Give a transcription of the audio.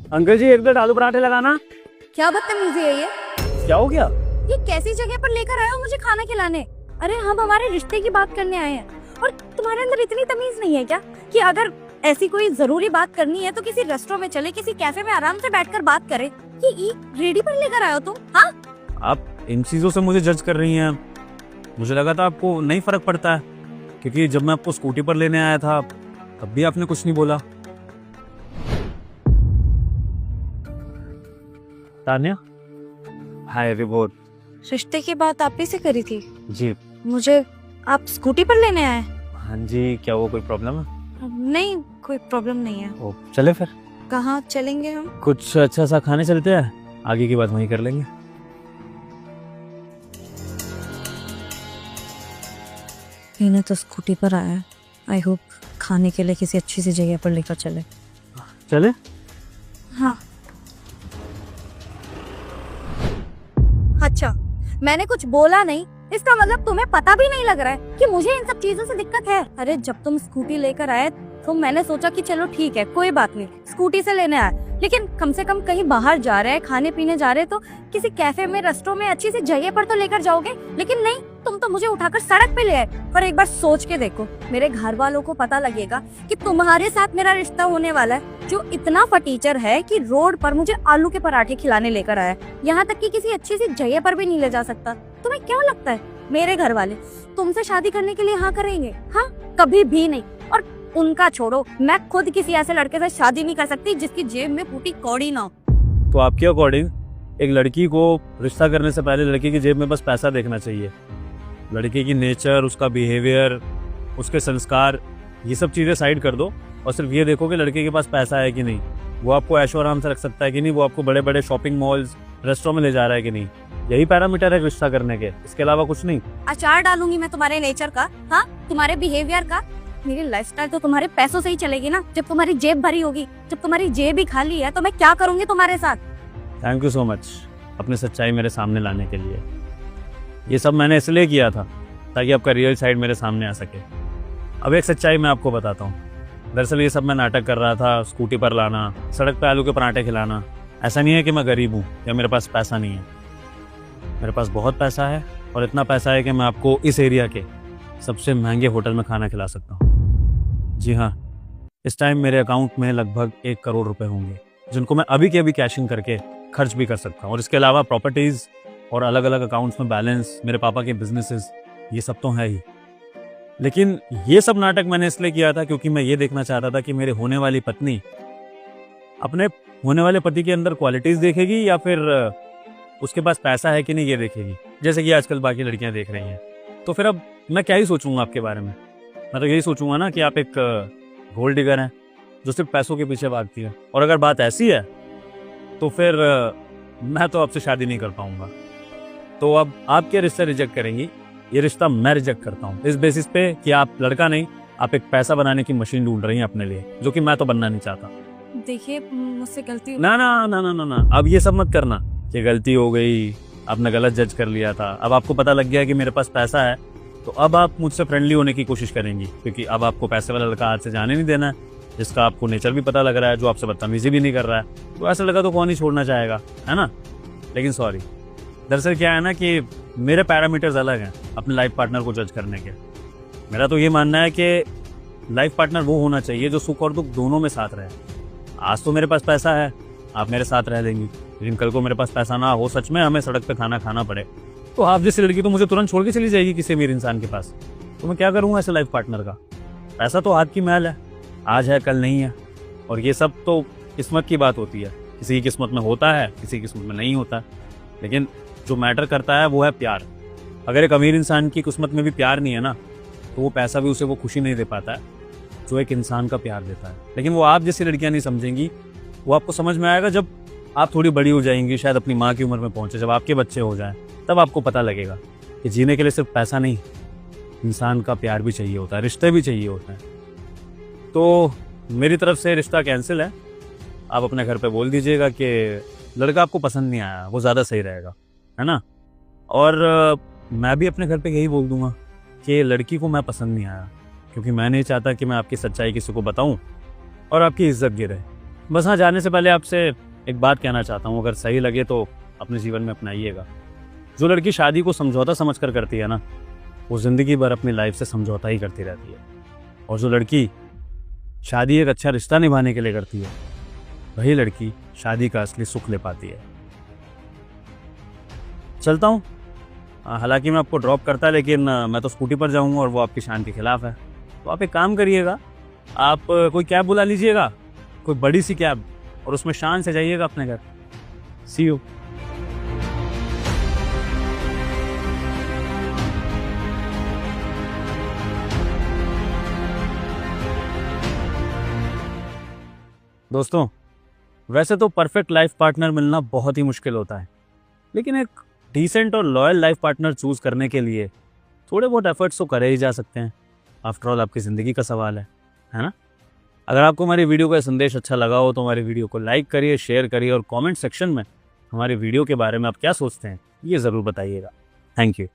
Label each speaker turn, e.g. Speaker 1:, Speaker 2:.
Speaker 1: Uncle जी एक plate आलू पराठे लगाना।
Speaker 2: क्या बदतमीजी है ये?
Speaker 1: क्या हो गया?
Speaker 2: ये कैसी जगह पर लेकर आए हो मुझे खाना खिलाने? अरे हम हमारे रिश्ते की बात करने आए हैं और तुम्हारे अंदर इतनी तमीज नहीं है क्या कि अगर ऐसी कोई जरूरी बात करनी है तो किसी रेस्टोरेंट में चले, किसी कैफे में आराम से बैठकर बात करे। ये रेडी पर लेकर आए हो तुम? हाँ,
Speaker 1: आप इन चीजों से मुझे जज कर रही हैं। मुझे लगा था आपको नहीं फर्क पड़ता है, क्योंकि जब मैं आपको स्कूटी पर लेने आया था तब भी आपने कुछ नहीं बोला। तान्या, हाय रिपोर्ट।
Speaker 2: रिश्ते की बात आप ही से करी थी।
Speaker 1: जी
Speaker 2: मुझे आप स्कूटी पर लेने आए?
Speaker 1: हाँ जी, क्या वो कोई प्रॉब्लम है?
Speaker 2: नहीं, कोई प्रॉब्लम नहीं है।
Speaker 1: ओ, चले फिर।
Speaker 2: कहाँ चलेंगे हम?
Speaker 1: कुछ अच्छा सा खाने चलते हैं, आगे की बात वहीं कर लेंगे।
Speaker 2: इन्हें तो स्कूटी पर आया है। आई होप खाने के लिए किसी अच्छी सी जगह पर लेकर चले।
Speaker 1: चले?
Speaker 2: हाँ। अच्छा, मैंने कुछ बोला नहीं, इसका मतलब तुम्हें पता भी नहीं लग रहा है कि मुझे इन सब चीजों से दिक्कत है। अरे जब तुम स्कूटी लेकर आए तो मैंने सोचा कि चलो ठीक है, कोई बात नहीं, स्कूटी से लेने आए, लेकिन कम से कम कहीं बाहर जा रहे हैं, खाने पीने जा रहे हैं तो किसी कैफे में, रेस्टोरेंट में, अच्छी सी जगह पर तो लेकर जाओगे। लेकिन नहीं, तुम तो मुझे उठाकर सड़क पे ले आए। पर एक बार सोच के देखो, मेरे घर वालों को पता लगेगा कि तुम्हारे साथ मेरा रिश्ता होने वाला है, जो इतना फटीचर है कि रोड पर मुझे आलू के पराठे खिलाने लेकर आया, यहाँ तक कि किसी अच्छी सी जगह पर भी नहीं ले जा सकता। तुम्हें क्या लगता है मेरे घर वाले तुमसे शादी करने के लिए हाँ करेंगे? हाँ, कभी भी नहीं। और उनका छोड़ो, मैं खुद किसी ऐसे लड़के से शादी नहीं कर सकती जिसकी जेब में फूटी कौड़ी ना हो।
Speaker 1: तो आपके अकॉर्डिंग एक लड़की को रिश्ता करने से पहले लड़की की जेब में बस पैसा देखना चाहिए। लड़की की नेचर, उसका बिहेवियर, उसके संस्कार, ये सब चीज़ें साइड कर दो और सिर्फ ये देखो कि लड़के के पास पैसा है कि नहीं, वो आपको ऐशो आराम से रख सकता है कि नहीं, वो आपको बड़े बड़े शॉपिंग मॉल्स, रेस्टोरेंट में ले जा रहा है कि नहीं। यही पैरामीटर है रिश्ता करने के, इसके अलावा कुछ नहीं।
Speaker 2: अचार डालूंगी मैं तुम्हारे नेचर का, हाँ, तुम्हारे बिहेवियर का। मेरी लाइफस्टाइल तो तुम्हारे पैसों से ही चलेगी ना। जब तुम्हारी जेब भरी होगी, जब तुम्हारी जेब ही खाली है, तो मैं क्या करूंगी तुम्हारे साथ?
Speaker 1: थैंक यू सो मच अपनी सच्चाई मेरे सामने लाने के लिए। ये सब मैंने इसलिए किया था ताकि आपका रियल साइड मेरे सामने आ सके। अब एक सच्चाई मैं आपको बताता हूँ। दरअसल ये सब मैं नाटक कर रहा था, स्कूटी पर लाना, सड़क पे आलू के पराठे खिलाना। ऐसा नहीं है कि मैं गरीब हूँ या मेरे पास पैसा नहीं है। मेरे पास बहुत पैसा है और इतना पैसा है कि मैं आपको इस एरिया के सबसे महंगे होटल में खाना खिला सकता हूँ। जी हाँ, इस टाइम मेरे अकाउंट में लगभग 1 करोड़ रुपए होंगे, जिनको मैं अभी के अभी कैशिंग करके खर्च भी कर सकता हूँ। और इसके अलावा प्रॉपर्टीज़ और अलग अलग अकाउंट्स में बैलेंस, मेरे पापा के बिजनेसेस, ये सब तो है ही। लेकिन ये सब नाटक मैंने इसलिए किया था क्योंकि मैं ये देखना चाहता था कि मेरे होने वाली पत्नी अपने होने वाले पति के अंदर क्वालिटीज़ देखेगी या फिर उसके पास पैसा है कि नहीं, ये देखेगी, जैसे कि आजकल बाकी लड़कियां देख रही हैं। तो फिर अब मैं क्या ही सोचूंगा आपके बारे में? मैं तो यही सोचूंगा ना कि आप एक गोल्ड डिगर हैं जो सिर्फ पैसों के पीछे भागती है। और अगर बात ऐसी है तो फिर मैं तो आपसे शादी नहीं कर पाऊंगा। तो अब आप क्या रिश्ता रिजेक्ट करेंगी? ये रिश्ता मैं रिजेक्ट करता हूँ इस बेसिस पे कि आप लड़का नहीं, आप एक पैसा बनाने की मशीन ढूंढ रही हैं अपने लिए, जो कि मैं तो बनना नहीं चाहता।
Speaker 2: देखिए, मुझसे गलती
Speaker 1: ना ना ना ना ना ना, अब ये सब मत करना कि गलती हो गई, आपने गलत जज कर लिया था। अब आपको पता लग गया कि मेरे पास पैसा है, तो अब आप मुझसे फ्रेंडली होने की कोशिश करेंगी, क्योंकि अब आपको पैसे वाला लड़का हाथ से जाने नहीं देना है, जिसका आपको नेचर भी पता लग रहा है, जो आपसे बदतमीजी भी नहीं कर रहा है। तो ऐसा लड़का तो कौन ही छोड़ना चाहेगा, है ना? लेकिन सॉरी, दरअसल क्या है ना कि मेरे पैरामीटर्स अलग हैं अपने लाइफ पार्टनर को जज करने के। मेरा तो ये मानना है कि लाइफ पार्टनर वो होना चाहिए जो सुख और दुख दोनों में साथ रहे। आज तो मेरे पास पैसा है, आप मेरे साथ रह लेंगी, लेकिन कल को मेरे पास पैसा ना हो, सच में हमें सड़क पे खाना खाना पड़े, तो आप जैसी लड़की तो मुझे तुरंत छोड़ के चली जाएगी किसी अमीर इंसान के पास। तो मैं क्या करूँगा ऐसे लाइफ पार्टनर का? पैसा तो हाथ की मैल है, आज है कल नहीं है। और ये सब तो किस्मत की बात होती है, किसी की किस्मत में होता है, किसी की किस्मत में नहीं होता। लेकिन जो मैटर करता है वो है प्यार। अगर एक अमीर इंसान की किस्मत में भी प्यार नहीं है ना, तो वो पैसा भी उसे वो खुशी नहीं दे पाता है जो एक इंसान का प्यार देता है। लेकिन वो आप जैसी लड़कियां नहीं समझेंगी। वो आपको समझ में आएगा जब आप थोड़ी बड़ी हो जाएंगी, शायद अपनी माँ की उम्र में पहुंचे, जब आपके बच्चे हो जाएं, तब आपको पता लगेगा कि जीने के लिए सिर्फ पैसा नहीं, इंसान का प्यार भी चाहिए होता है, रिश्ते भी चाहिए होते हैं। तो मेरी तरफ से रिश्ता कैंसिल है। आप अपने घर पे बोल दीजिएगा कि लड़का आपको पसंद नहीं आया, वो ज़्यादा सही रहेगा, है ना? और मैं भी अपने घर पे यही बोल दूंगा कि लड़की को मैं पसंद नहीं आया, क्योंकि मैं नहीं चाहता कि मैं आपकी सच्चाई किसी को बताऊं और आपकी इज्जत गिरे। बस हाँ, जाने से पहले आपसे एक बात कहना चाहता हूँ, अगर सही लगे तो अपने जीवन में अपनाइएगा। जो लड़की शादी को समझौता समझकर करती है ना, वो ज़िंदगी भर अपनी लाइफ से समझौता ही करती रहती है। और जो लड़की शादी एक अच्छा रिश्ता निभाने के लिए करती है, वही लड़की शादी का असली सुख ले पाती है। चलता हूँ। हालांकि मैं आपको ड्रॉप करता, लेकिन मैं तो स्कूटी पर जाऊँगा और वो आपकी शान के खिलाफ है। तो आप एक काम करिएगा, आप कोई कैब बुला लीजिएगा, कोई बड़ी सी कैब, और उसमें शान से जाइएगा अपने घर। सी यू। दोस्तों, वैसे तो परफेक्ट लाइफ पार्टनर मिलना बहुत ही मुश्किल होता है, लेकिन एक डिसेंट और लॉयल लाइफ पार्टनर चूज करने के लिए थोड़े बहुत एफर्ट्स तो करे ही जा सकते हैं। आफ्टर ऑल आपकी ज़िंदगी का सवाल है ना? अगर आपको हमारी वीडियो का संदेश अच्छा लगा हो तो हमारी वीडियो को लाइक करिए, शेयर करिए और कमेंट सेक्शन में हमारे वीडियो के बारे में आप क्या सोचते हैं ये ज़रूर बताइएगा। Thank you.